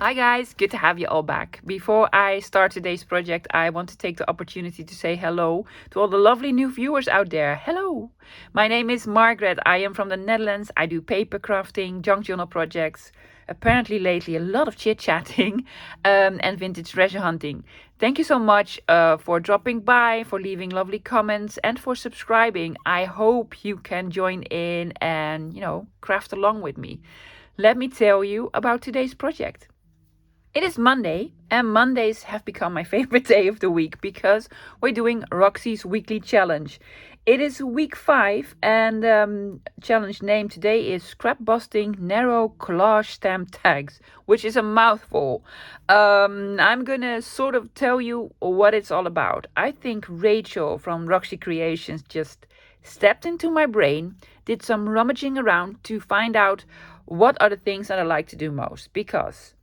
Hi guys, good to have you all back. Before I start today's project, I want to take the opportunity to say hello to all the lovely new viewers out there. Hello! My name is Margaret. I am from the Netherlands. I do paper crafting, junk journal projects, apparently lately a lot of chit-chatting and vintage treasure hunting. Thank you so much for dropping by, for leaving lovely comments and for subscribing. I hope you can join in and, craft along with me. Let me tell you about today's project. It is Monday, and Mondays have become my favorite day of the week because we're doing Roxy's weekly challenge. It is week 5, and challenge name today is Scrap Busting Narrow Collage Stamp Tags, which is a mouthful. I'm gonna sort of tell you what it's all about. I think Rachel from Roxy Creations just stepped into my brain, did some rummaging around to find out what are the things that I like to do most, because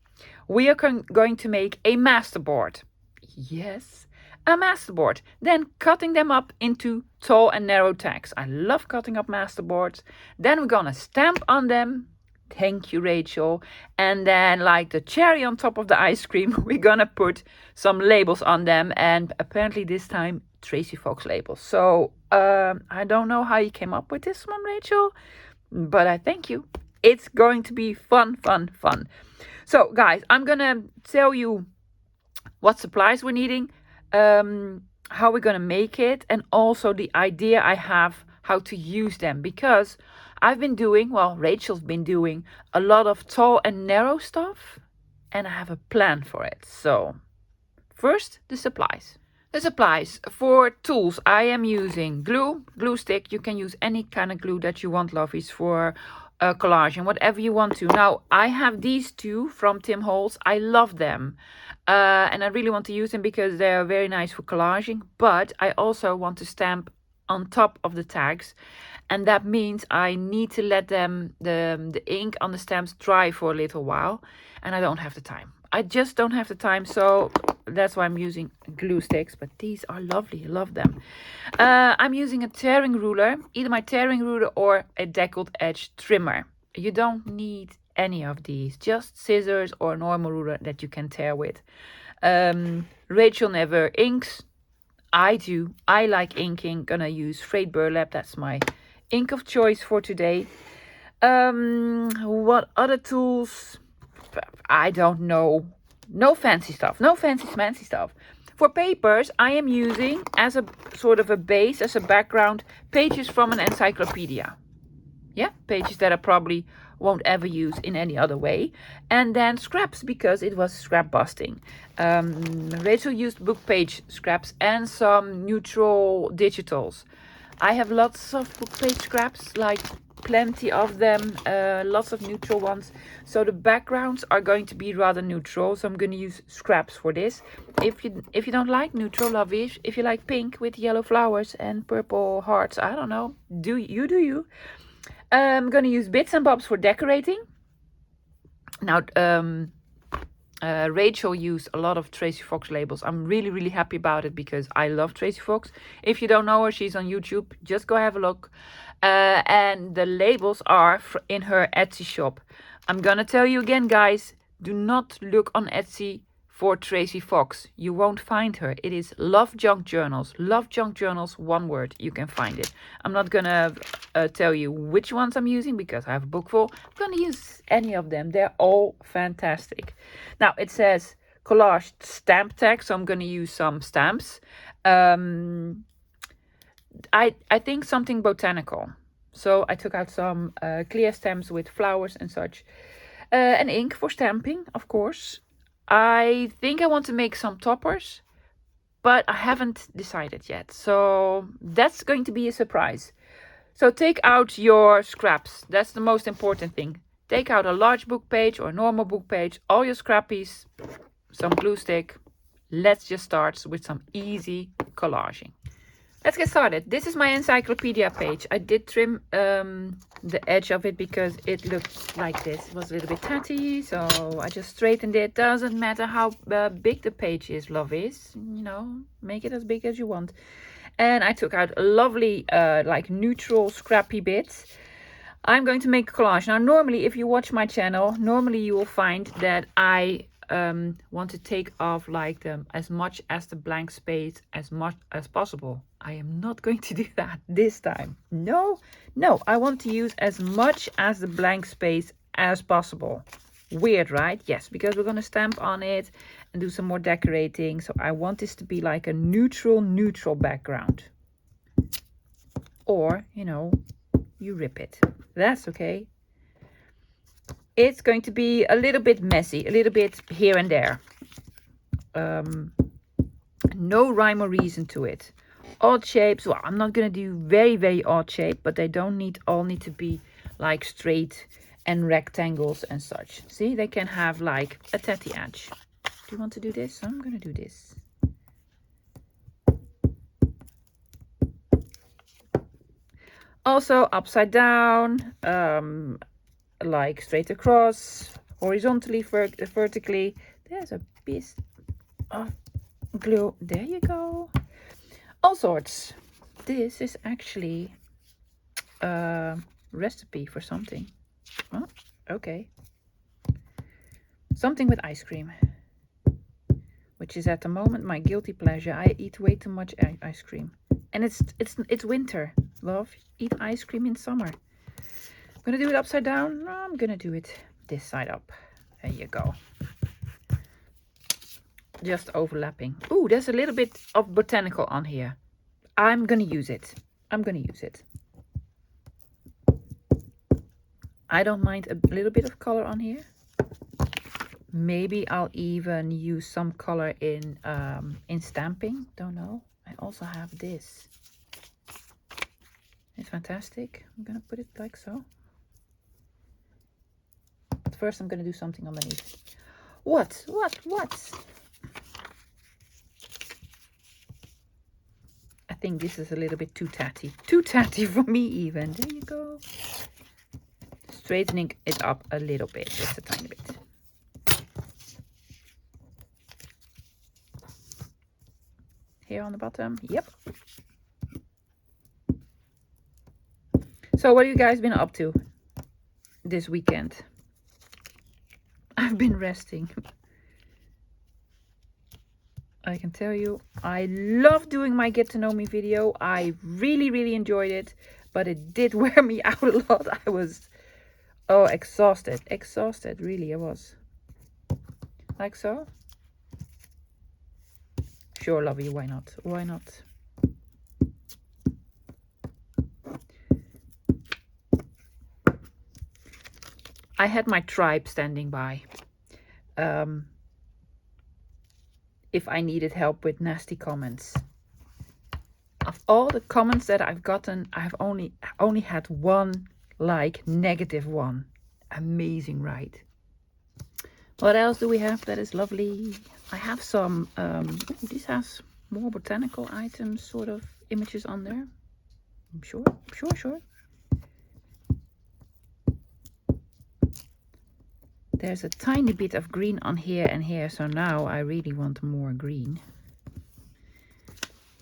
we are going to make a masterboard. Yes, a masterboard. Then cutting them up into tall and narrow tags. I love cutting up masterboards. Then we're gonna stamp on them. Thank you, Rachel. And then, like the cherry on top of the ice cream, we're gonna put some labels on them. And apparently this time, Tracy Fox labels. So I don't know how you came up with this one, Rachel, but I thank you. It's going to be fun, fun, fun. So, guys, I'm going to tell you what supplies we're needing, how we're going to make it, and also the idea I have how to use them. Because I've been doing, well, Rachel's been doing a lot of tall and narrow stuff, and I have a plan for it. So, first, the supplies. The supplies for tools, I am using glue stick. You can use any kind of glue that you want, lovies, for collage and whatever you want to. Now, I have these two from Tim Holtz. I love them. And I really want to use them because they're very nice for collaging. But I also want to stamp on top of the tags. And that means I need to let them, the ink on the stamps dry for a little while. And I don't have the time. I just don't have the time, so that's why I'm using glue sticks, but these are lovely. I love them. I'm using a tearing ruler, either my tearing ruler or a deckled edge trimmer. You don't need any of these, just scissors or a normal ruler that you can tear with. Rachel never inks. I do. I like inking. Gonna use frayed burlap. That's my ink of choice for today. What other tools? I don't know. No fancy stuff. No fancy schmancy stuff. For papers, I am using as a sort of a base, as a background, pages from an encyclopedia. Yeah, pages that I probably won't ever use in any other way. And then scraps, because it was scrap busting. Rachel used book page scraps and some neutral digitals. I have lots of book page scraps, like plenty of them, lots of neutral ones. So the backgrounds are going to be rather neutral. So I'm going to use scraps for this. If you don't like neutral, lovies, if you like pink with yellow flowers and purple hearts, I don't know, do you. I'm going to use bits and bobs for decorating. Now, Rachel used a lot of Tracy Fox labels. I'm really, really happy about it because I love Tracy Fox. If you don't know her, she's on YouTube. Just go have a look. And the labels are in her Etsy shop. I'm gonna tell you again, guys, do not look on Etsy for Tracy Fox. You won't find her. It is Love Junk Journals. Love Junk Journals, one word, you can find it. I'm not gonna tell you which ones I'm using because I have a book full. I'm gonna use any of them. They're all fantastic. Now, it says collage stamp tag, so I'm gonna use some stamps. I think something botanical. So I took out some clear stamps with flowers and such. And ink for stamping, of course. I think I want to make some toppers, but I haven't decided yet. So that's going to be a surprise. So take out your scraps. That's the most important thing. Take out a large book page or a normal book page, all your scrappies, some glue stick. Let's just start with some easy collaging. Let's get started. This is my encyclopedia page. I did trim the edge of it because it looked like this. It was a little bit tatty, so I just straightened it. Doesn't matter how big the page is, lovies. Make it as big as you want. And I took out lovely, like neutral, scrappy bits. I'm going to make a collage. Now, normally, if you watch my channel, normally you will find that I want to take off like as much as the blank space as much as possible. I am not going to do that this time. No, I want to use as much as the blank space as possible. Weird, right? Yes, because we're going to stamp on it and do some more decorating. So I want this to be like a neutral background. Or, you know, you rip it. That's okay. It's going to be a little bit messy, a little bit here and there. No rhyme or reason to it. Odd shapes. Well, I'm not going to do very odd shape, but they don't all need to be like straight and rectangles and such. See, they can have like a tatty edge. Do you want to do this? I'm going to do this. Also upside down, like straight across, horizontally, vertically. There's a piece of glue. There you go. All sorts. This is actually a recipe for something. Oh, okay. Something with ice cream, which is at the moment my guilty pleasure. I eat way too much ice cream, and it's winter. Love, eat ice cream in summer. I'm gonna do it upside down. No, I'm gonna do it this side up. There you go. Just overlapping. Ooh, there's a little bit of botanical on here. I'm gonna use it. I don't mind a little bit of color on here. Maybe I'll even use some color in stamping. Don't know. I also have this. It's fantastic. I'm gonna put it like so. But first I'm gonna do something underneath. What? I think this is a little bit too tatty. Too tatty for me even. There you go. Straightening it up a little bit, just a tiny bit. Here on the bottom. Yep. So what have you guys been up to this weekend? I've been resting. I can tell you, I love doing my get to know me video. I really enjoyed it, but it did wear me out a lot. I was, exhausted, really I was. Like so. Sure, lovey, why not? I had my tribe standing by. If I needed help with nasty comments. Of all the comments that I've gotten, I've only had one like negative one. Amazing, right? What else do we have that is lovely? I have some, this has more botanical items, sort of images on there. I'm sure. There's a tiny bit of green on here and here, so now I really want more green.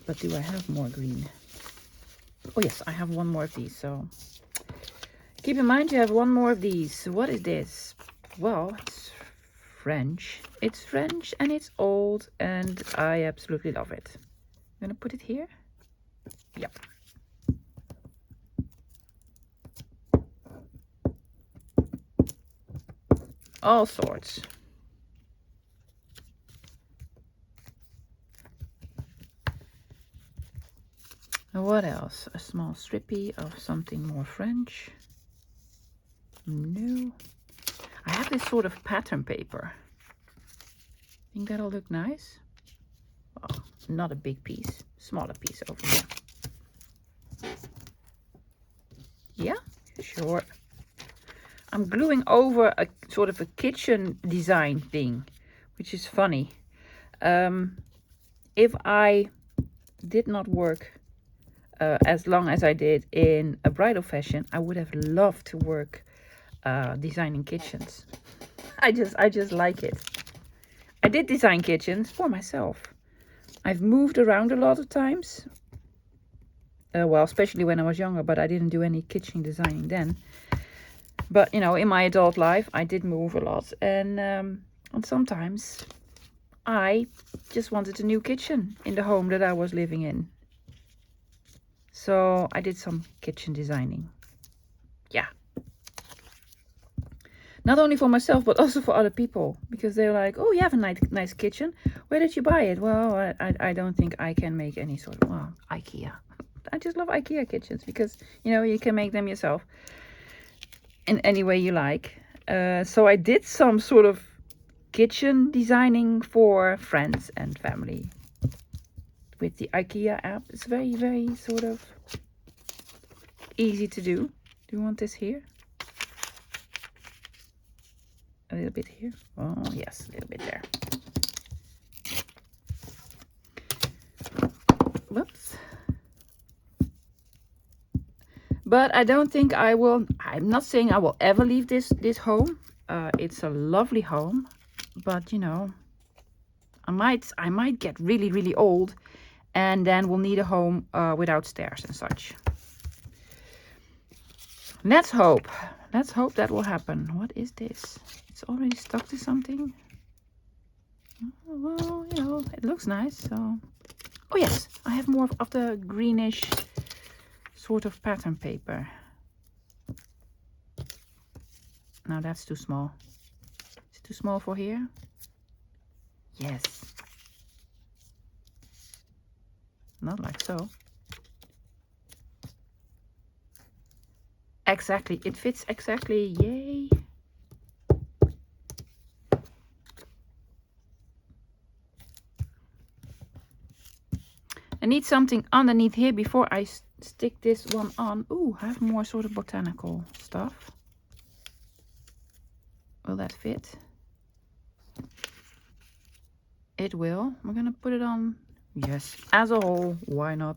But do I have more green? Oh yes, I have one more of these, so keep in mind you have one more of these. What is this? Well, it's French. It's French and it's old and I absolutely love it. I'm gonna put it here. Yep. All sorts. What else? A small strippy of something more French. No. I have this sort of pattern paper. Think that'll look nice? Oh, not a big piece. Smaller piece over here. Yeah, sure. I'm gluing over a sort of a kitchen design thing, which is funny. If I did not work as long as I did in a bridal fashion, I would have loved to work designing kitchens. I just like it. I did design kitchens for myself. I've moved around a lot of times. Well, especially when I was younger, but I didn't do any kitchen designing then. But, you know, in my adult life, I did move a lot. And And sometimes I just wanted a new kitchen in the home that I was living in. So I did some kitchen designing. Yeah. Not only for myself, but also for other people. Because they're like, oh, you have a nice kitchen. Where did you buy it? Well, I don't think I can make any sort of, well, IKEA. I just love IKEA kitchens because, you know, you can make them yourself in any way you like. So I did some sort of kitchen designing for friends and family with the IKEA app. It's very, very sort of easy to do. Do you want this here? A little bit here. Oh, yes, a little bit there. Whoops. But I don't think I will. I'm not saying I will ever leave this home. It's a lovely home, but you know, I might get really, really old, and then we'll need a home without stairs and such. Let's hope. Let's hope that will happen. What is this? It's already stuck to something. Oh, well, you know, it looks nice. So, oh yes, I have more of the greenish sort of pattern paper. Now that's too small. Is it too small for here? Yes. Not like so. Exactly, it fits exactly. Yay. I need something underneath here before I stick this one on. Ooh, I have more sort of botanical stuff. Will that fit? It will. We're gonna put it on, yes, as a whole. Why not?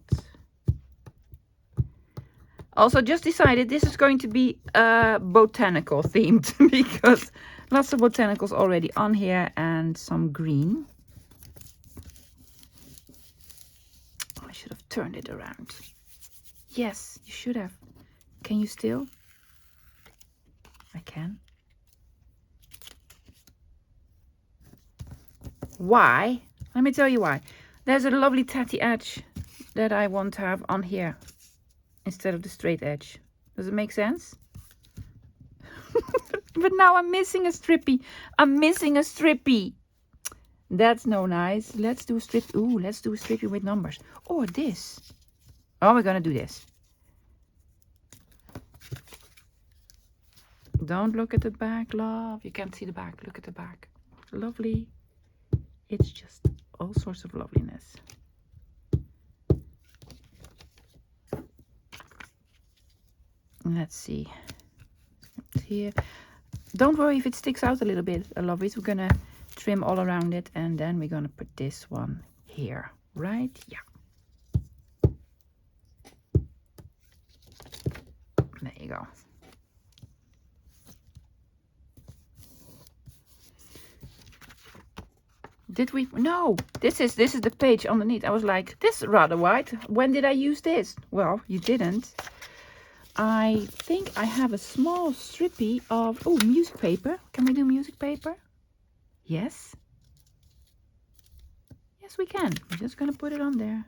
Also just decided this is going to be botanical themed because lots of botanicals already on here and some green. I should have turned it around. Yes, you should have. Can you still? I can. Why? Let me tell you why. There's a lovely tatty edge that I want to have on here instead of the straight edge. Does it make sense? But now I'm missing a strippy. I'm missing a strippy. That's no nice. Let's do a strip. Ooh, let's do a strippy with numbers. Or this. Oh, we're gonna do this. Don't look at the back, love. You can't see the back. Look at the back. Lovely. It's just all sorts of loveliness. Let's see. Here. Don't worry if it sticks out a little bit, lovelies. We're gonna trim all around it and then we're gonna put this one here, right? Yeah. There you go. Did we? No, this is the page underneath. I was like, this is rather wide. When did I use this? Well, you didn't. I think I have a small strippy of, oh, music paper. Can we do music paper? Yes. Yes, we can. I'm just gonna put it on there.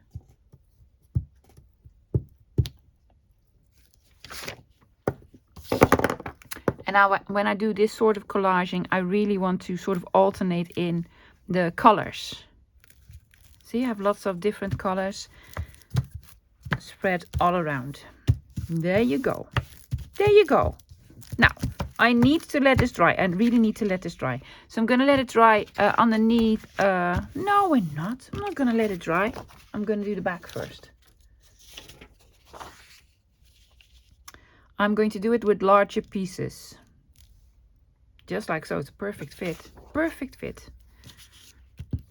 And now when I do this sort of collaging, I really want to sort of alternate in the colors. See, I have lots of different colors spread all around. There you go. There you go. Now, I need to let this dry. I really need to let this dry. So I'm going to let it dry underneath. No, we're not. I'm not going to let it dry. I'm going to do the back first. I'm going to do it with larger pieces. Just like so. It's a perfect fit. Perfect fit.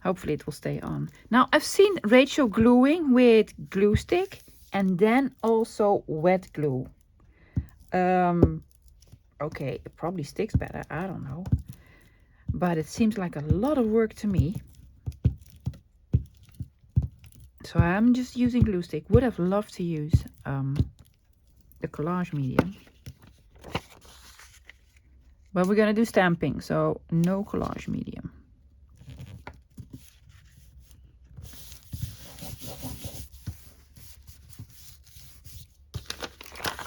Hopefully it will stay on. Now, I've seen Rachel gluing with glue stick. And then also wet glue. Okay, it probably sticks better. I don't know. But it seems like a lot of work to me. So I'm just using glue stick. Would have loved to use the collage medium. But we're going to do stamping, so no collage medium.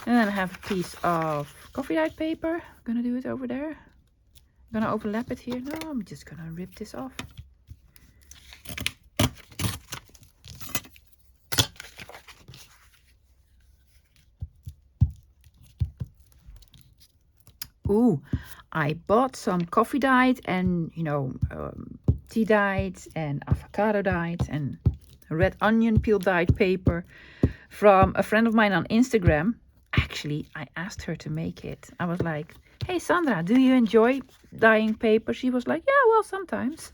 And then I have a piece of coffee dyed paper. I'm going to do it over there. I'm going to overlap it here. No, I'm just going to rip this off. Ooh, I bought some coffee dyed and, you know, tea dyed and avocado dyed and red onion peel dyed paper from a friend of mine on Instagram. Actually, I asked her to make it. I was like, hey, Sandra, do you enjoy dyeing paper? She was like, yeah, well, sometimes.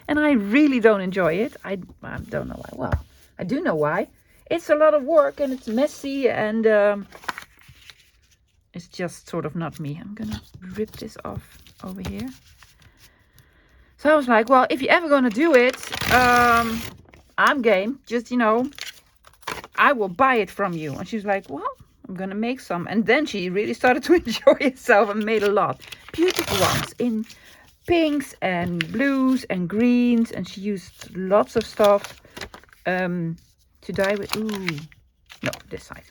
And I really don't enjoy it. I don't know why. Well, I do know why. It's a lot of work and it's messy and it's just sort of not me. I'm gonna rip this off over here. So I was like, well, if you're ever gonna do it, I'm game. Just, you know, I will buy it from you. And she's like, well, I'm gonna make some. And then she really started to enjoy herself and made a lot. Beautiful ones in pinks and blues and greens. And she used lots of stuff to dye with. Ooh, no, this side.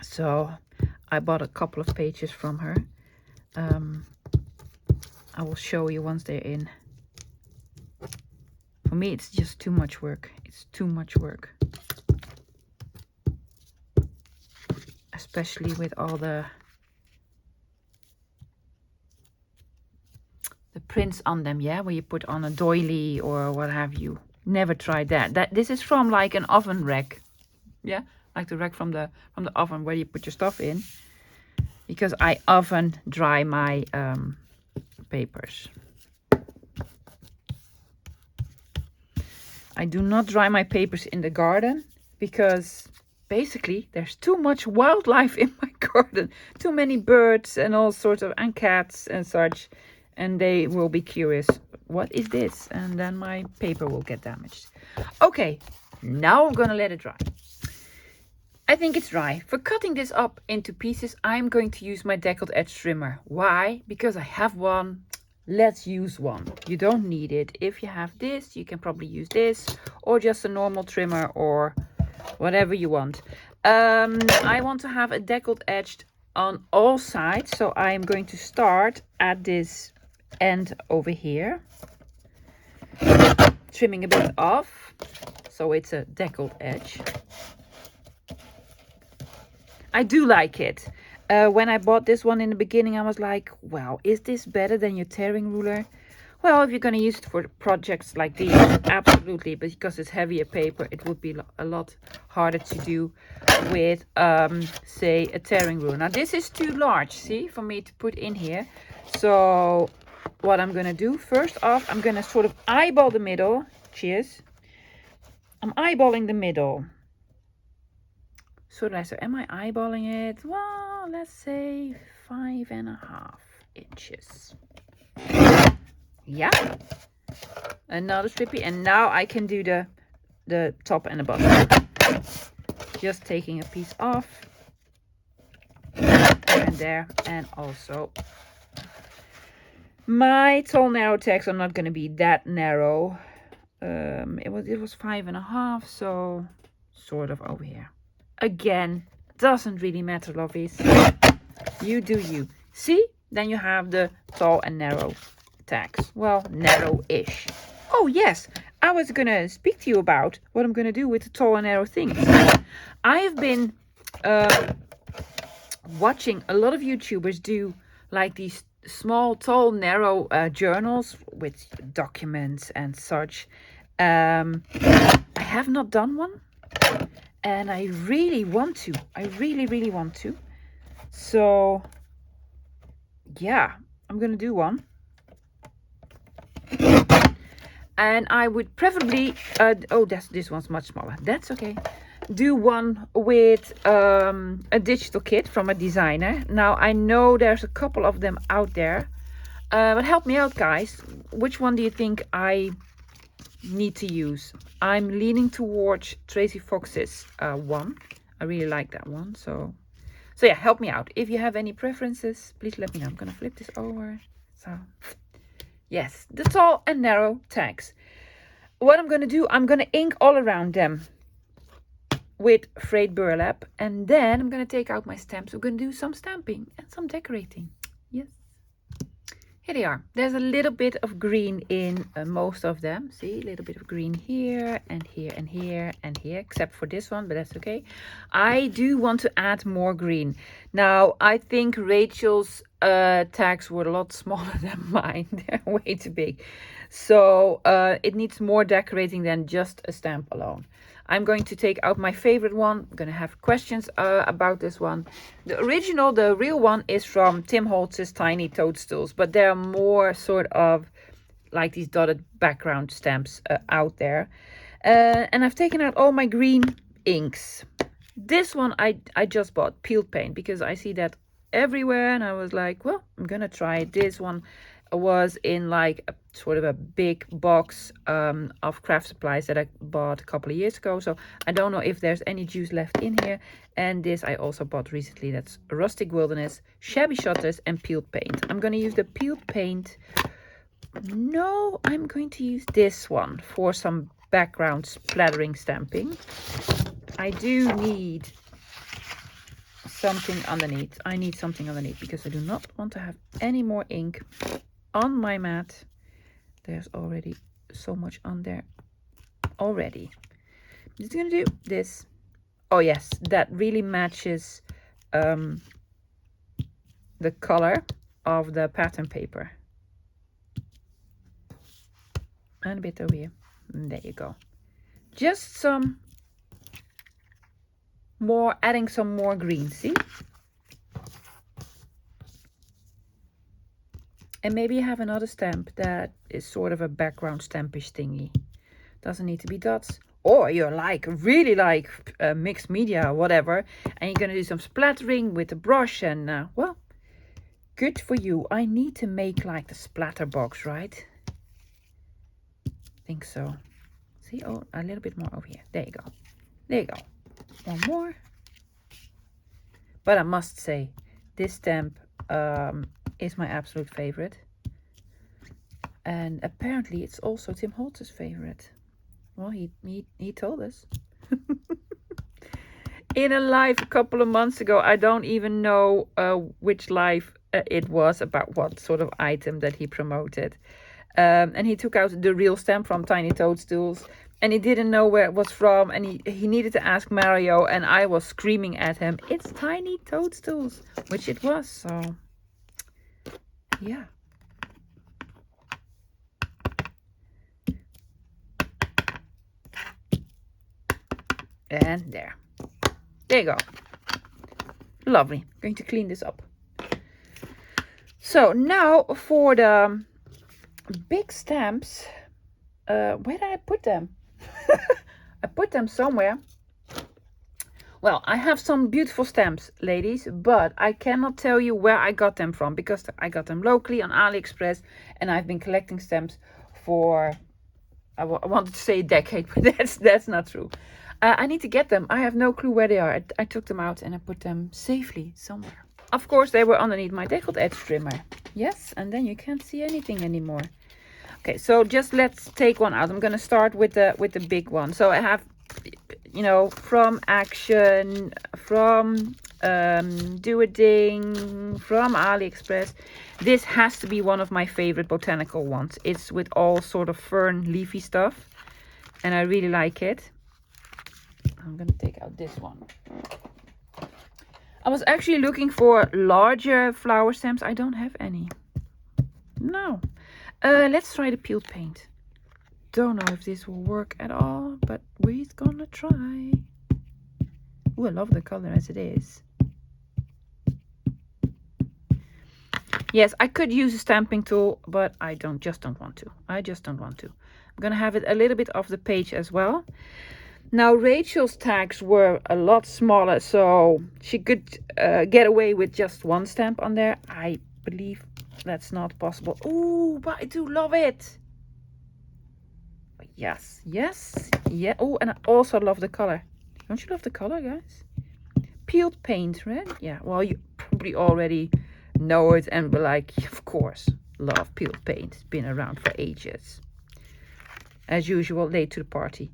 So I bought a couple of pages from her. I will show you once they're in. For me, it's just too much work. It's too much work. Especially with all the prints on them, yeah? Where you put on a doily or what have you. Never tried that. This is from like an oven rack. Yeah? Like the rack from the oven where you put your stuff in. Because I oven dry my papers. I do not dry my papers in the garden because basically there's too much wildlife in my garden. Too many birds and all sorts of, and cats and such. And they will be curious, what is this? And then my paper will get damaged. Okay, now I'm gonna let it dry. I think it's dry. For cutting this up into pieces, I'm going to use my deckled edge trimmer. Why? Because I have one. Let's use one. You don't need it. If you have this, you can probably use this or just a normal trimmer or whatever you want. I want to have a deckled edge on all sides. So I'm going to start at this end over here. Trimming a bit off. So it's a deckled edge. I do like it. When I bought this one in the beginning, I was like, wow, is this better than your tearing ruler? Well, if you're going to use it for projects like these, absolutely. But because it's heavier paper, it would be a lot harder to do with, say, a tearing ruler. Now, this is too large, see, for me to put in here. So what I'm going to do, first off, I'm going to sort of eyeball the middle. Cheers. I'm eyeballing the middle. So am I eyeballing it? Well, let's say 5.5 inches. Yeah. Another strippy. And now I can do the top and the bottom. Just taking a piece off. And there. And also my tall narrow tags are not going to be that narrow. It was 5.5, so sort of over here. Again, doesn't really matter, lovies. You do you. See? Then you have the tall and narrow tags. Well, narrow-ish. Oh, yes. I was going to speak to you about what I'm going to do with the tall and narrow things. I have been watching a lot of YouTubers do like these small, tall, narrow journals with documents and such. I have not done one. And I really want to. I really, really want to. So, yeah, I'm going to do one. And I would preferably... this one's much smaller. That's okay. Do one with a digital kit from a designer. Now, I know there's a couple of them out there. But help me out, guys. Which one do you think I need to use? I'm leaning towards Tracy Fox's one. I really like that one, so So yeah, help me out. If you have any preferences, please let me know. I'm gonna flip this over. So yes, the tall and narrow tags. What I'm gonna do, I'm gonna ink all around them with frayed burlap, and then I'm gonna take out my stamps. We're gonna do some stamping and some decorating. Yes. Here they are. There's a little bit of green in most of them. See, a little bit of green here and here and here and here, except for this one, but that's okay. I do want to add more green. Now, I think Rachel's tags were a lot smaller than mine. They're way too big. So it needs more decorating than just a stamp alone. I'm going to take out my favorite one. I'm going to have questions about this one. The original, the real one, is from Tim Holtz's Tiny Toadstools, but there are more sort of like these dotted background stamps out there. And I've taken out all my green inks. This one I just bought, peeled paint, because I see that everywhere, and I was like, well, I'm going to try it. This one was in like a sort of a big box of craft supplies that I bought a couple of years ago, so I don't know if there's any juice left in here. And this I also bought recently. That's Rustic Wilderness, Shabby Shutters, and peeled paint. I'm going to use the peeled paint. No, I'm going to use this one for some background splattering stamping. I do need something underneath. I need something underneath because I do not want to have any more ink on my mat. There's already so much on there already. I'm just gonna do this. Oh yes, that really matches the color of the pattern paper. And a bit over here. And there you go. Just some more, adding some more green, see? And maybe you have another stamp that is sort of a background stampish thingy. Doesn't need to be dots. Or you're like, really like mixed media or whatever. And you're going to do some splattering with a brush. And well, good for you. I need to make like the splatter box, right? I think so. See, oh, a little bit more over here. There you go. There you go. One more. But I must say, this stamp is my absolute favorite. And apparently it's also Tim Holtz's favorite. Well, he told us. In a live a couple of months ago, I don't even know which live it was, about what sort of item that he promoted. And he took out the real stamp from Tiny Toadstools. And he didn't know where it was from. And he needed to ask Mario. And I was screaming at him, it's Tiny Toadstools. Which it was, so... yeah. And there. There you go. Lovely. I'm going to clean this up. So now for the big stamps. Where did I put them? I put them somewhere. Well, I have some beautiful stamps, ladies, but I cannot tell you where I got them from, because I got them locally on AliExpress, and I've been collecting stamps for, I wanted to say a decade, but that's not true. I need to get them. I have no clue where they are. I took them out and I put them safely somewhere. Of course, they were underneath my deckled edge trimmer. Yes, and then you can't see anything anymore. Okay, so just let's take one out. I'm going to start with the big one. So I have, you know, from Action, from Do a Ding, from AliExpress. This has to be one of my favorite Botanical ones. It's with all sort of fern leafy stuff, and I really like it. I'm going to take out this one. I was actually looking for larger flower stamps. I don't have any. No. Let's try the peeled paint. Don't know if this will work at all, but we're gonna try. Ooh, I love the color as it is. Yes, I could use a stamping tool, but I just don't want to. I just don't want to. I'm gonna have it a little bit off the page as well. Now, Rachel's tags were a lot smaller, so she could get away with just one stamp on there. I believe that's not possible. Ooh, but I do love it. Yes, yes, yeah. Oh, and I also love the color. Don't you love the color, guys? peeled paint, right? Yeah, well, you probably already know it and be like, of course, love peeled paint. It's been around for ages. As usual, late to the party.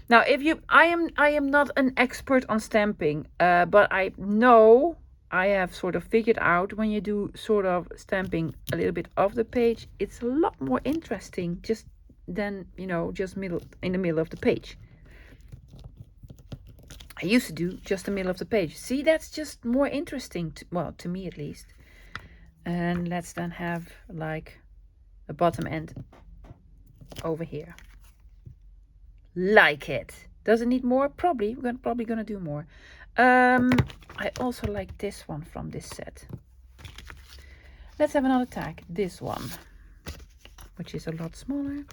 Now, I am not an expert on stamping, but I know I have sort of figured out when you do sort of stamping a little bit off the page, it's a lot more interesting just than, you know, just in the middle of the page. I used to do just the middle of the page. See, that's just more interesting, well, to me at least. And let's then have like the bottom end over here. Like it. Does it need more? Probably. We're probably gonna do more. I also like this one from this set. Let's have another tag. This one, which is a lot smaller.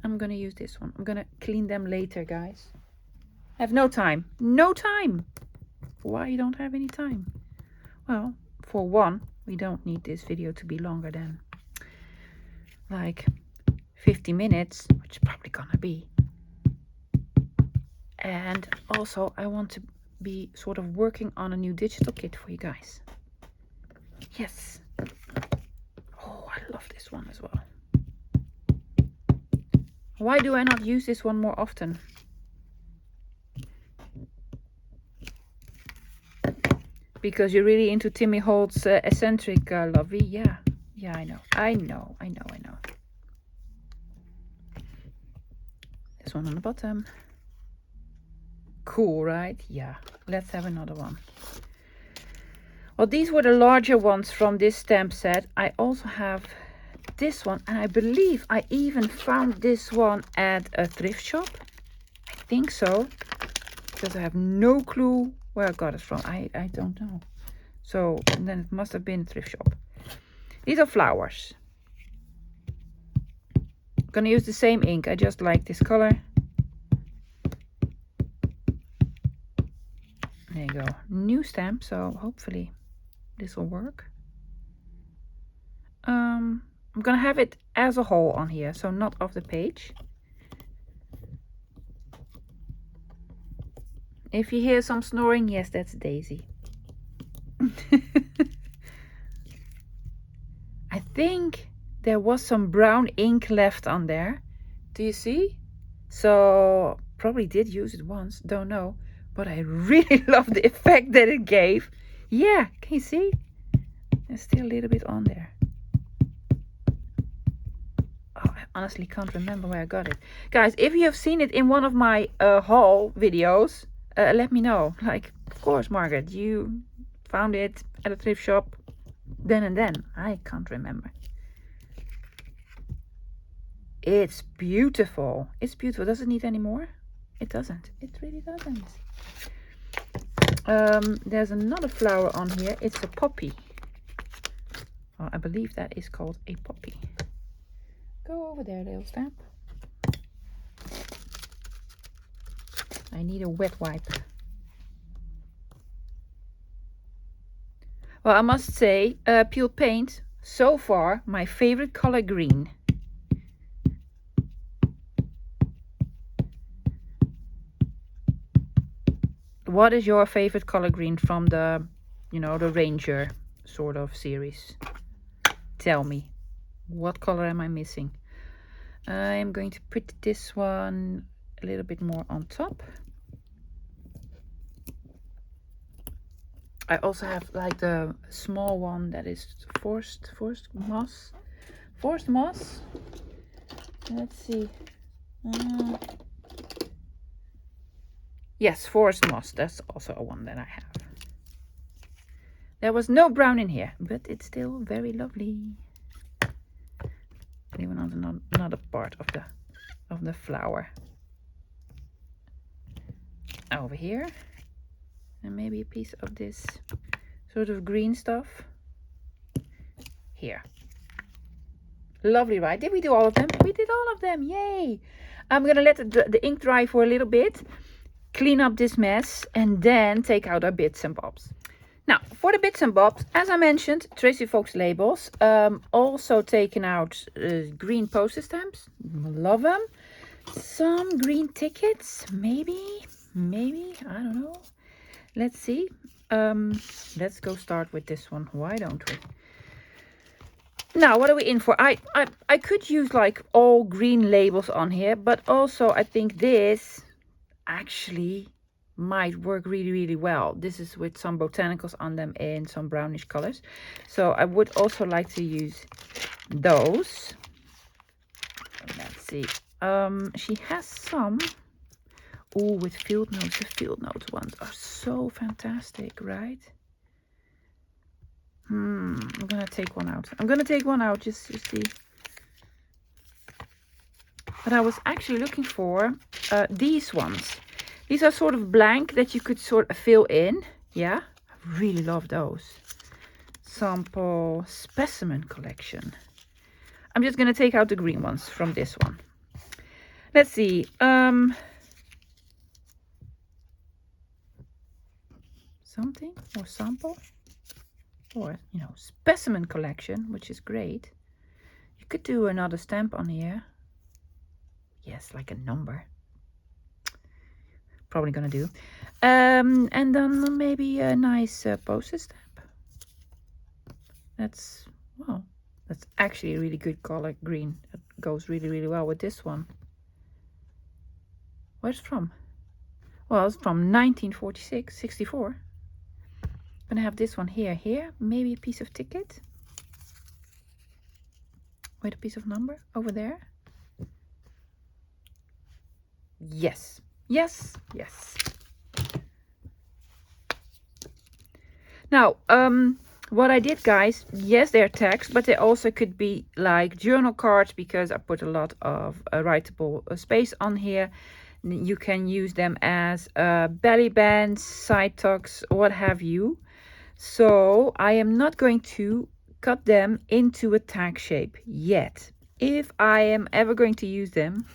I'm gonna use this one. I'm gonna clean them later, guys. I have no time. No time. Why you don't have any time? Well, for one, we don't need this video to be longer than like 50 minutes, which is probably gonna be. And also I want to be sort of working on a new digital kit for you guys. Yes. Oh, I love this one as well. Why do I not use this one more often? Because you're really into Timmy Holt's eccentric lovey. Yeah, I know. This one on the bottom. Cool, right? Yeah, let's have another one. Well, these were the larger ones from this stamp set. I also have this one, and I believe I even found this one at a thrift shop. I think so, because I have no clue where I got it from. I don't know. So then it must have been a thrift shop. These are flowers. I'm gonna use the same ink. I just like this color. There you go. New stamp, so hopefully this will work. I'm gonna have it as a whole on here, so not off the page. If you hear some snoring, yes, that's Daisy. I think there was some brown ink left on there. Do you see? So probably did use it once, don't know. But I really love the effect that it gave. Yeah, can you see? There's still a little bit on there. Oh, I honestly can't remember where I got it. Guys, if you have seen it in one of my haul videos, let me know. Like, of course, Margaret, you found it at a thrift shop then and then. I can't remember. It's beautiful. It's beautiful. Does it need any more? It doesn't. It really doesn't. There's another flower on here. It's a poppy. Well, I believe that is called a poppy. Go over there, little stamp. I need a wet wipe. Well, I must say, peeled paint, so far, my favorite color green. What is your favorite color green from the, you know, the Ranger sort of series? Tell me, what color am I missing? I'm going to put this one a little bit more on top. I also have like the small one that is forced moss. Let's see. Yes, forest moss. That's also a one that I have. There was no brown in here, but it's still very lovely. Even on another part of the flower. Over here. And maybe a piece of this sort of green stuff. Here. Lovely, right? Did we do all of them? We did all of them. Yay! I'm going to let the ink dry for a little bit. Clean up this mess. And then take out our bits and bobs. Now, for the bits and bobs, as I mentioned, Tracy Fox labels. Also taken out green postage stamps. Love them. Some green tickets. Maybe. I don't know. Let's see. Let's go start with this one. Why don't we? Now, what are we in for? I could use like all green labels on here, but also I think this actually might work really, really well. This is with some botanicals on them in some brownish colors. So I would also like to use those. Let's see. She has some. Oh, with field notes. The field notes ones are so fantastic, right? I'm gonna take one out. I'm gonna take one out just to see. But I was actually looking for these ones. These are sort of blank that you could sort of fill in. Yeah, I really love those. Sample specimen collection. I'm just gonna take out the green ones from this one. Let's see. Something or sample or specimen collection, which is great. You could do another stamp on here. Yes, like a number. Probably gonna do. And then maybe a nice poster stamp. That's actually a really good color, green. It goes really, really well with this one. Where's it from? Well, it's from 1946, 64. I'm gonna have this one here, maybe a piece of ticket. Wait, a piece of number over there. Yes, yes, yes. Now, what I did, guys, yes, they're text, but they also could be like journal cards because I put a lot of writable space on here. You can use them as belly bands, side tucks, what have you. So I am not going to cut them into a tag shape yet. If I am ever going to use them,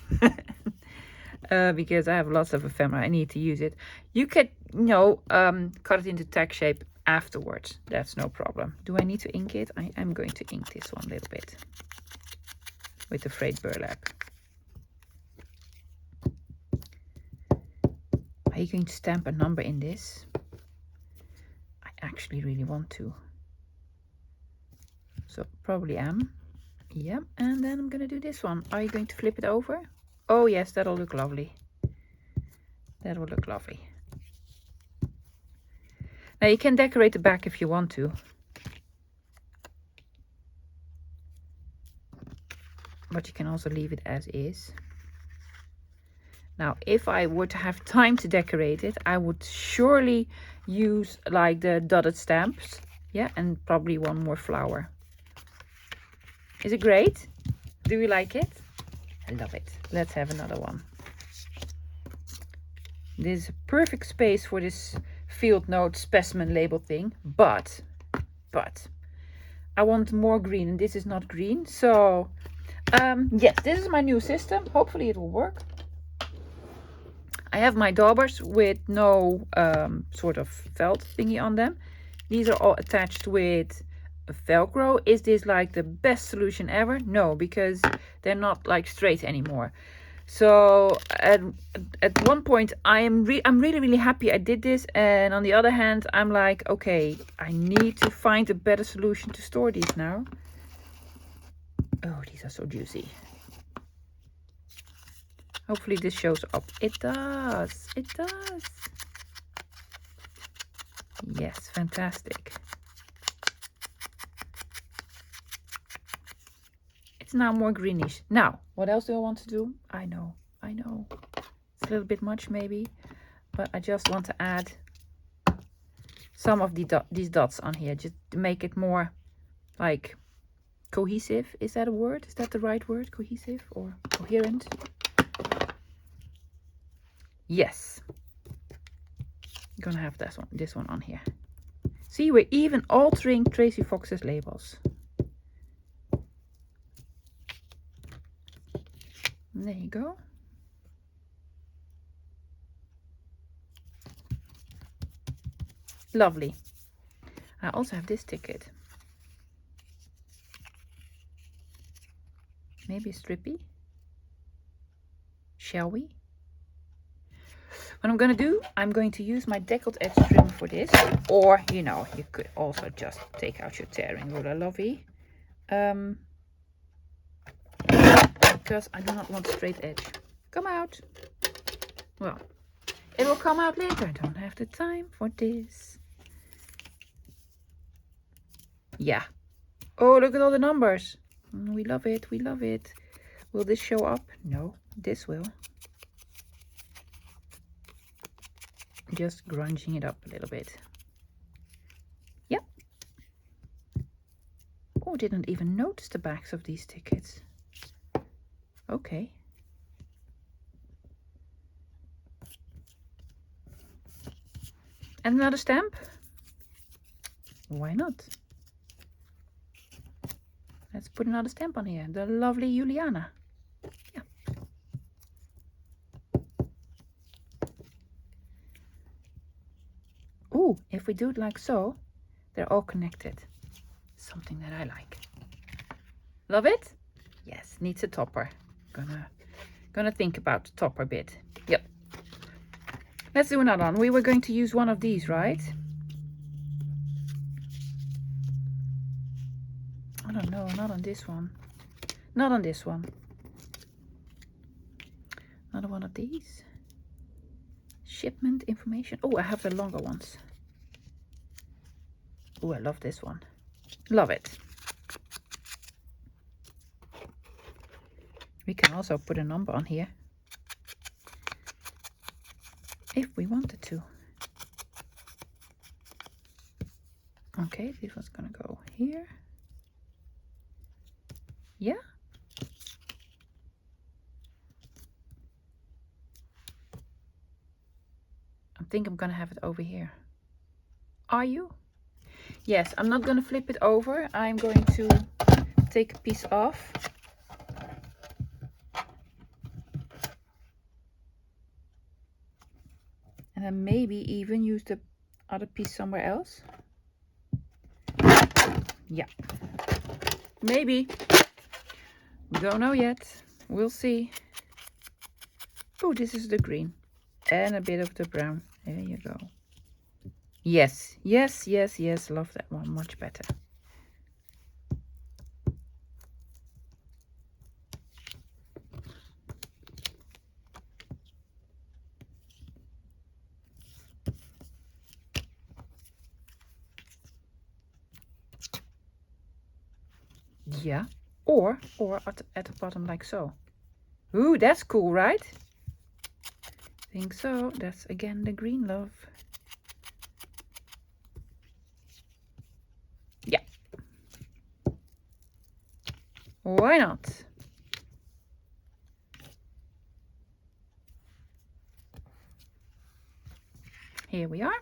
because I have lots of ephemera, I need to use it. You could, cut it into tag shape afterwards. That's no problem. Do I need to ink it? I am going to ink this one a little bit with the frayed burlap. Are you going to stamp a number in this? I actually really want to. So probably am. Yeah, and then I'm going to do this one. Are you going to flip it over? Oh yes, that'll look lovely. That will look lovely. Now you can decorate the back if you want to. But you can also leave it as is. Now, if I were to have time to decorate it, I would surely use like the dotted stamps. Yeah, and probably one more flower. Is it great? Do you like it? I love it. Let's have another one. This is a perfect space for this field note specimen label thing, but I want more green, and this is not green. So yes, this is my new system. Hopefully it will work. I have my daubers with no sort of felt thingy on them. These are all attached with Velcro. Is this like the best solution ever? No, because they're not like straight anymore. So at one point I'm really, really happy I did this, and on the other hand I'm like, okay, I need to find a better solution to store these now. Oh, these are so juicy. Hopefully this shows up. It does. It does. Yes, fantastic. It's now more greenish. Now, what else do I want to do? I know. It's a little bit much maybe, but I just want to add some of these dots on here just to make it more like cohesive. Is that a word? Is that the right word? Cohesive or coherent? Yes. I'm gonna have this one on here. See, we're even altering Tracy Fox's labels. There you go. Lovely. I also have this ticket. Maybe a strippy. Shall we? What I'm going to do, I'm going to use my deckled edge trimmer for this. Or, you know, you could also just take out your tearing ruler, lovey. Because I do not want straight edge. Come out. Well, it will come out later. I don't have the time for this. Yeah. Oh, look at all the numbers. We love it. We love it. Will this show up? No, this will. Just grunging it up a little bit. Yep. Oh, didn't even notice the backs of these tickets. Okay. And another stamp? Why not? Let's put another stamp on here. The lovely Juliana. Yeah. Ooh, if we do it like so, they're all connected. Something that I like. Love it? Yes, needs a topper. Gonna think about the topper bit. Yep. Let's do another one. We were going to use one of these, right? I don't know, not on this one. Not on this one. Another one of these. Shipment information. Oh, I have the longer ones. Oh, I love this one. Love it. We can also put a number on here. If we wanted to. Okay, this one's gonna go here. Yeah. I think I'm gonna have it over here. Are you? Yes, I'm not gonna flip it over. I'm going to take a piece off. And then maybe even use the other piece somewhere else. Yeah. Maybe. We don't know yet. We'll see. Oh, this is the green. And a bit of the brown. There you go. Yes, yes, yes, yes. Love that one. Much better. Yeah. Or at the bottom like so. Ooh, that's cool, right? Think so. That's again the green, love. Yeah. Why not? Here we are.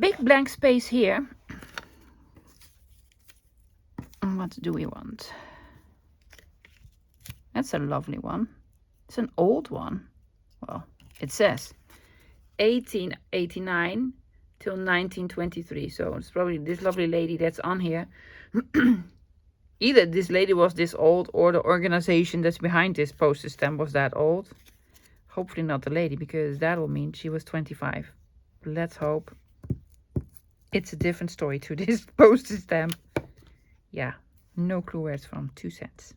Big blank space here. What do we want? That's a lovely one. It's an old one. Well, it says 1889 till 1923. So it's probably this lovely lady that's on here. Either this lady was this old or the organization that's behind this postage stamp was that old. Hopefully not the lady, because that will mean she was 25. Let's hope it's a different story to this postage stamp. Yeah, no clue where it's from. 2 cents.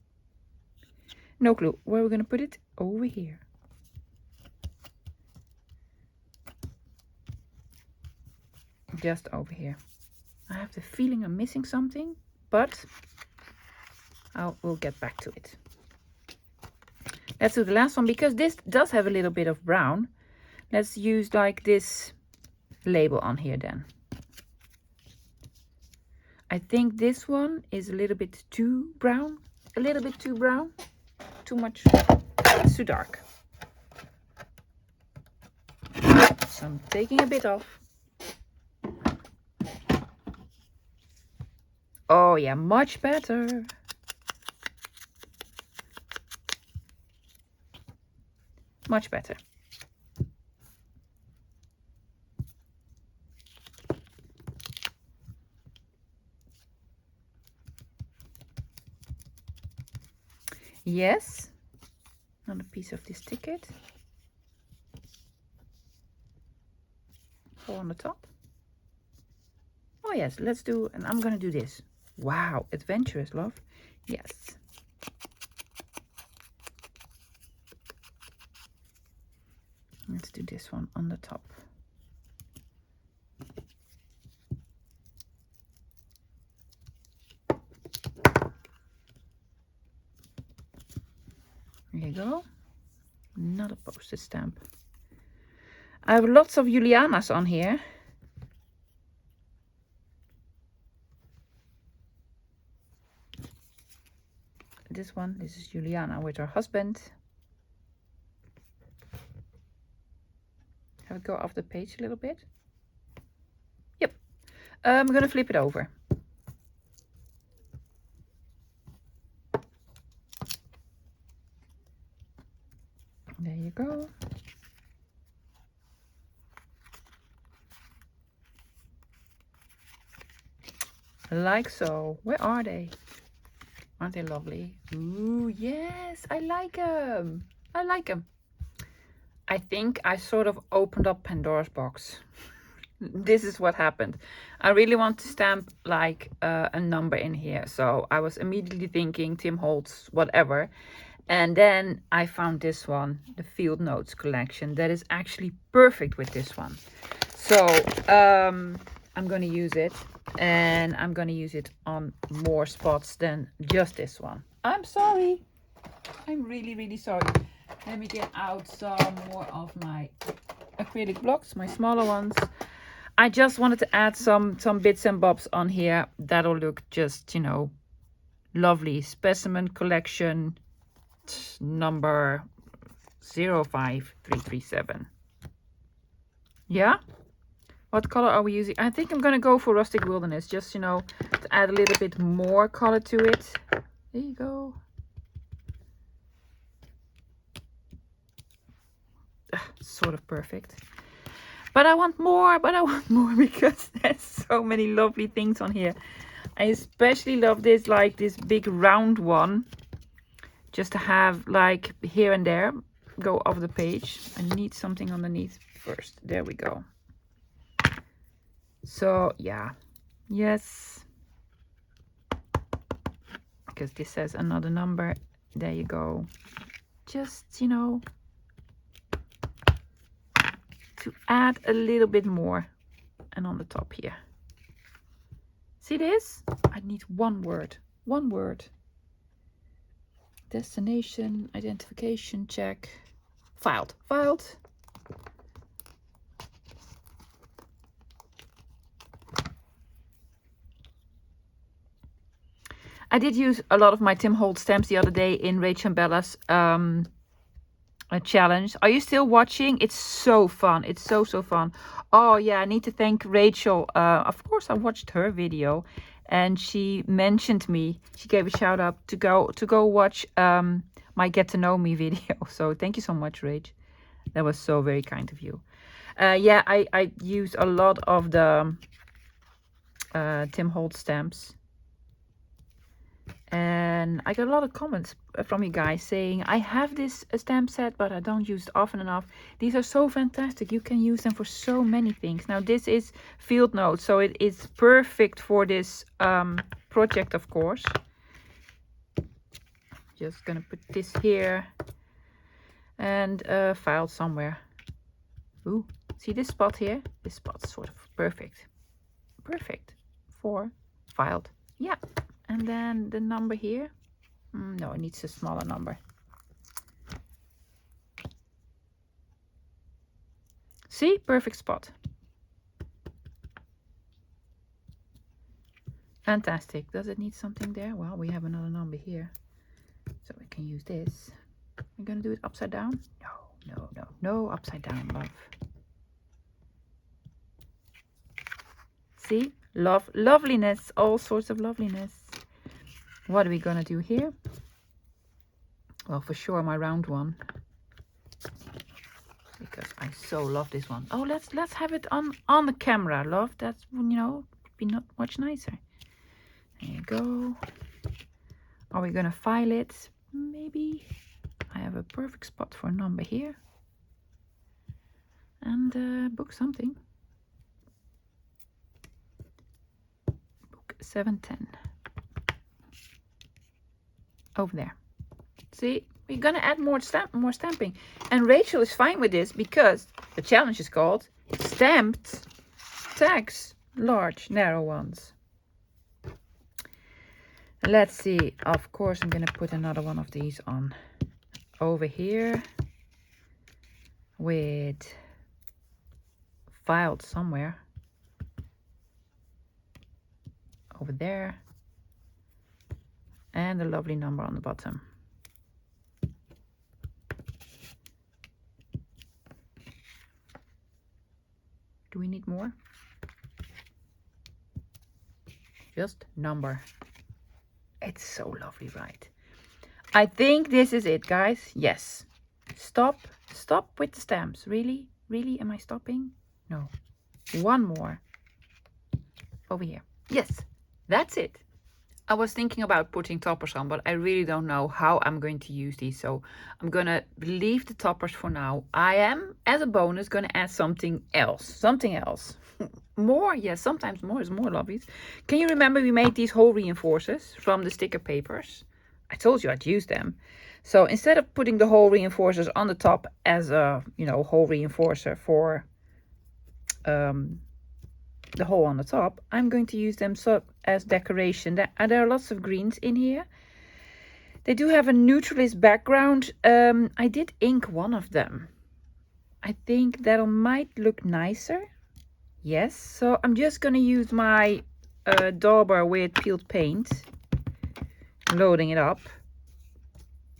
No clue. Where we're going to put it? Over here. Just over here. I have the feeling I'm missing something, but we'll get back to it. Let's do the last one, because this does have a little bit of brown. Let's use like this label on here then. I think this one is a little bit too brown. A little bit too brown. Too much. It's too dark. So I'm taking a bit off. Oh yeah, much better. Much better. Yes. Another piece of this ticket. Go on the top. Oh yes, let's do, and I'm gonna do this. Wow, adventurous, love. Yes. Let's do this one on the top. There you go. Another postage stamp. I have lots of Julianas on here. This is Juliana with her husband. Have it go off the page a little bit. Yep. I'm gonna flip it over. There you go. Like so. Where are they? Aren't they lovely? Ooh, yes, I like them. I like them. I think I sort of opened up Pandora's box. This is what happened. I really want to stamp like a number in here. So I was immediately thinking Tim Holtz, whatever. And then I found this one, the Field Notes collection. That is actually perfect with this one. So I'm going to use it. And I'm going to use it on more spots than just this one. I'm sorry. I'm really, really sorry. Let me get out some more of my acrylic blocks, my smaller ones. I just wanted to add some bits and bobs on here. That'll look just, you know, lovely. Specimen collection number 05337. Yeah? What color are we using? I think I'm going to go for Rustic Wilderness, just, you know, to add a little bit more color to it. There you go. Sort of perfect. But I want more, because there's so many lovely things on here. I especially love this, like this big round one. Just to have like here and there, go off the page. I need something underneath first. There we go. So yeah, yes, because this says another number. There you go. Just, you know, to add a little bit more. And on the top here. See this? I need one word. One word. Destination, identification check. Filed. Filed. I did use a lot of my Tim Holtz stamps the other day in Rachel and Bella's challenge. Are you still watching? It's so fun. It's so fun. Oh yeah, I need to thank Rachel. Of course I watched her video and she mentioned me. She gave a shout out to go watch my Get to Know Me video. So thank you so much, Rach. That was so very kind of you. Yeah, I use a lot of the Tim Holtz stamps. And I got a lot of comments from you guys saying, I have this stamp set, but I don't use it often enough. These are so fantastic. You can use them for so many things. Now, this is Field Notes, so it is perfect for this project, of course. Just going to put this here and file somewhere. Ooh, see this spot here? This spot's sort of perfect. Perfect for filed. Yeah. And then the number here. No, it needs a smaller number. See? Perfect spot. Fantastic. Does it need something there? Well, we have another number here. So we can use this. I'm going to do it upside down. No, upside down, love. See? Love, loveliness, all sorts of loveliness. What are we gonna do here? Well, for sure my round one, because I so love this one. Oh, let's have it on the camera, love. That's, you know, be not much nicer. There you go. Are we gonna file it? Maybe. I have a perfect spot for a number here. And book something. 710. Over there. See, we're gonna add more stamping. And Rachel is fine with this because the challenge is called Stamped Tags. Large, narrow ones. Let's see. Of course, I'm gonna put another one of these on over here with filed somewhere. Over there. And a lovely number on the bottom. Do we need more? Just number. It's so lovely, right? I think this is it, guys. Yes. Stop with the stamps. Really? Really? Am I stopping? No. One more. Over here. Yes, that's it. I was thinking about putting toppers on, but I really don't know how I'm going to use these. So I'm going to leave the toppers for now. I am, as a bonus, going to add something else. Something else. More? Yes, sometimes more is more, lovies. Can you remember we made these hole reinforcers from the sticker papers? I told you I'd use them. So instead of putting the hole reinforcers on the top as a, hole reinforcer for the hole on the top, I'm going to use them as decoration. There are lots of greens in here. They do have a neutralist background. I did ink one of them. I think that might look nicer. Yes, so I'm just going to use my dauber with peeled paint. Loading it up.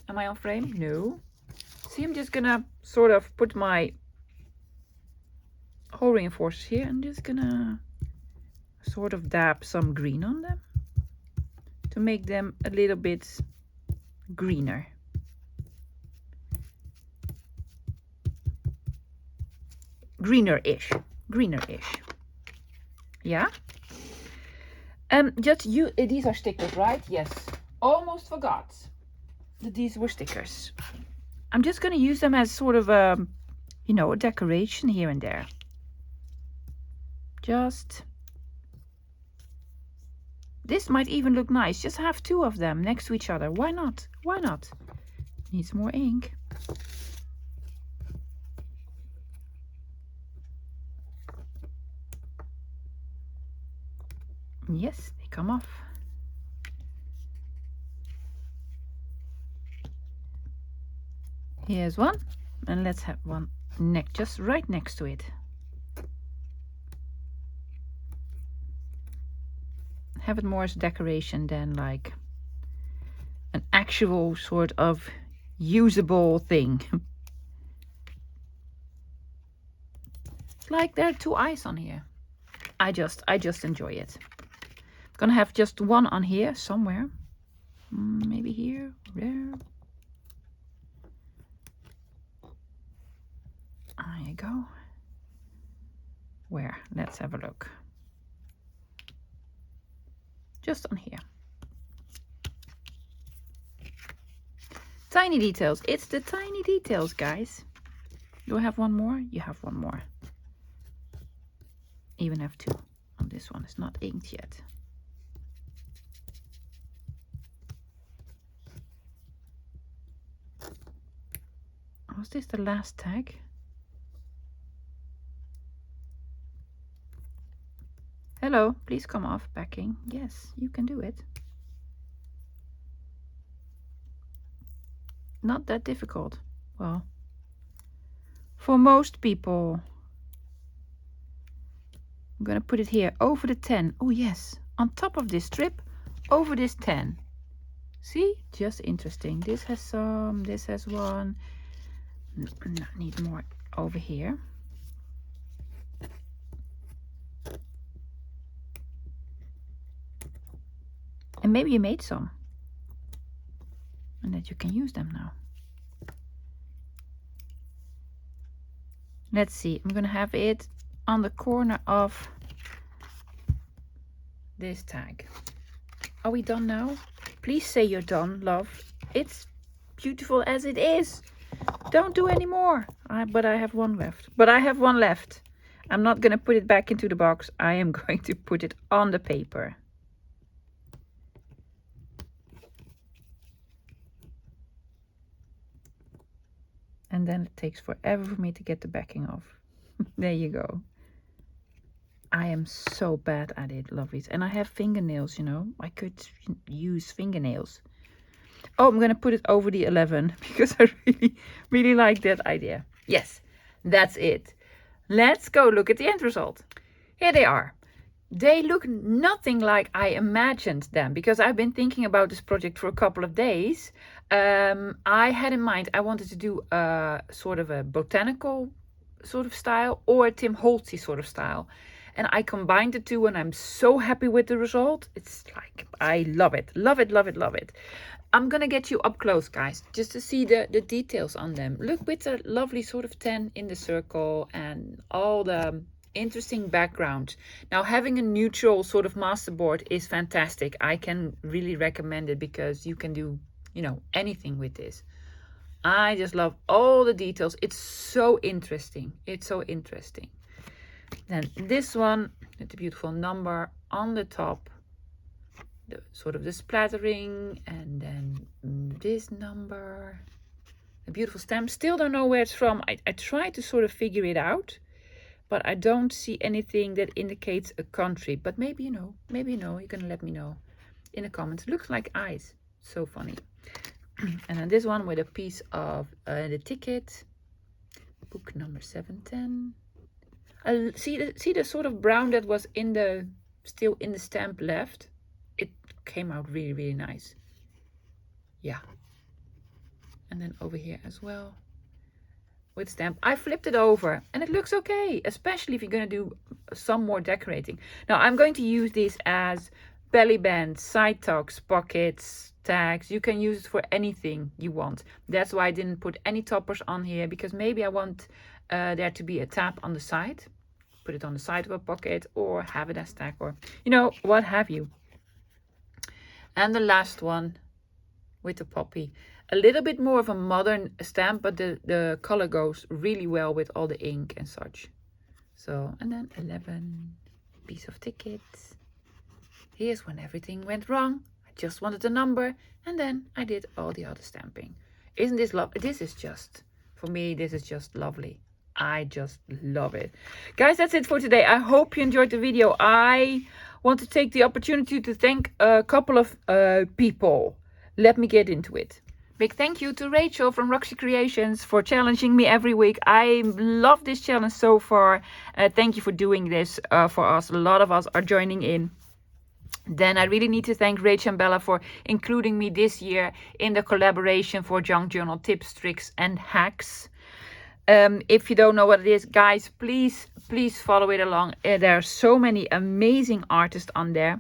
Am I on frame? No. See, I'm just going to sort of put my hole reinforcers here. I'm just going to sort of dab some green on them to make them a little bit greener. Greener-ish. Yeah. These are stickers, right? Yes. Almost forgot that these were stickers. I'm just going to use them as sort of a decoration here and there. This might even look nice. Just have two of them next to each other. Why not? Why not? Needs more ink. Yes, they come off. Here's one. And let's have one just right next to it. Have it more as decoration than like an actual sort of usable thing. It's like there are two eyes on here. I just enjoy it. I'm gonna have just one on here somewhere. Maybe here, there. There you go. Where? Let's have a look. Just on here. Tiny details. It's the tiny details, guys. Do I have one more? You have one more. Even have two. Oh, this one is not inked yet. Was this the last tag? Hello, please come off backing. Yes, you can do it. Not that difficult. Well, for most people. I'm going to put it here over the 10. Oh yes, on top of this strip, over this 10. See, just interesting. This has some, this has one. Need more over here. And maybe you made some. And that you can use them now. Let's see, I'm gonna have it on the corner of this tag. Are we done now? Please say you're done, love. It's beautiful as it is. Don't do any more. But I have one left. I'm not gonna put it back into the box. I am going to put it on the paper. And then it takes forever for me to get the backing off. There you go. I am so bad at it, lovelies. And I have fingernails, you know. I could use fingernails. Oh, I'm going to put it over the 11 because I really like that idea. Yes, that's it. Let's go look at the end result. Here they are. They look nothing like I imagined them because I've been thinking about this project for a couple of days. I had in mind I wanted to do a sort of a botanical sort of style or a Tim Holtzy sort of style. And I combined the two and I'm so happy with the result. It's like, I love it. Love it, love it, love it. I'm going to get you up close, guys, just to see the details on them. Look with the lovely sort of 10 in the circle and all the interesting background. Now, having a neutral sort of masterboard is fantastic. I can really recommend it because you can do, you know, anything with this. I just love all the details. It's so interesting. It's so interesting. Then this one with the beautiful number on the top, the sort of the splattering, and then this number, a beautiful stamp. Still don't know where it's from. I tried to sort of figure it out, but I don't see anything that indicates a country. But maybe you know, maybe you know. You're gonna let me know in the comments. Looks like eyes. So funny. And then this one with a piece of the ticket, book number 710. See the sort of brown that was in the still in the stamp left. It came out really, really nice. Yeah. And then over here as well with stamp. I flipped it over and it looks okay, especially if you're going to do some more decorating. Now I'm going to use this as belly bands, side tucks, pockets, tags. You can use it for anything you want. That's why I didn't put any toppers on here, because maybe I want there to be a tab on the side. Put it on the side of a pocket or have it as tag, or you know, what have you. And the last one with the poppy. A little bit more of a modern stamp, but the color goes really well with all the ink and such. So, and then 11, piece of tickets. Here's when everything went wrong. I just wanted a number, and then I did all the other stamping. Isn't this lovely? This is just, for me, this is just lovely. I just love it. Guys, that's it for today. I hope you enjoyed the video. I want to take the opportunity to thank a couple of people. Let me get into it. Big thank you to Rachel from Roxy Creations for challenging me every week. I love this challenge so far. Thank you for doing this for us. A lot of us are joining in. Then I really need to thank Rachel and Bella for including me this year in the collaboration for Junk Journal Tips, Tricks and Hacks. If you don't know what it is, guys, please follow it along. There are so many amazing artists on there.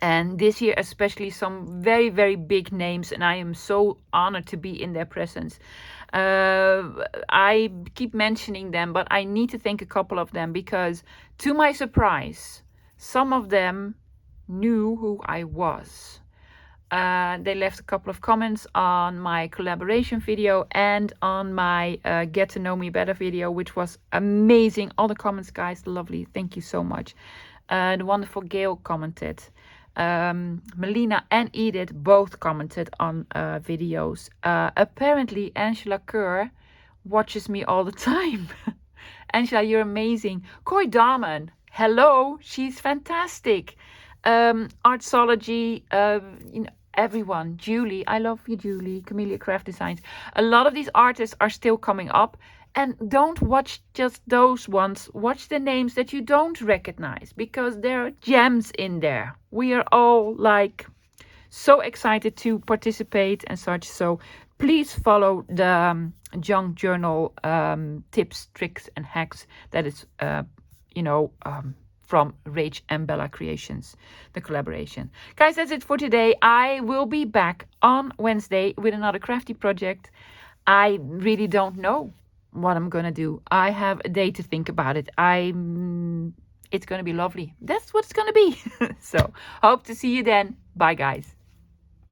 And this year especially some very, very big names. And I am so honored to be in their presence. I keep mentioning them, but I need to thank a couple of them because, to my surprise, some of them knew who I was. They left a couple of comments on my collaboration video and on my Get to Know Me Better video, which was amazing. All the comments, guys, lovely. Thank you so much. The wonderful Gail commented. Melina and Edith both commented on videos. Apparently, Angela Kerr watches me all the time. Angela, you're amazing. Koi Damen, hello, she's fantastic. Artsology, you know, everyone. Julie, I love you, Julie. Camellia Craft Designs. A lot of these artists are still coming up. And don't watch just those ones. Watch the names that you don't recognize, because there are gems in there. We are all like so excited to participate and such. So please follow the Junk Journal tips, tricks and hacks. That is, from Rach and Bella Creations, the collaboration. Guys, that's it for today. I will be back on Wednesday with another crafty project. I really don't know what I'm gonna do. I have a day to think about it. It's gonna be lovely. That's what it's gonna be. So hope to see you then. Bye, guys.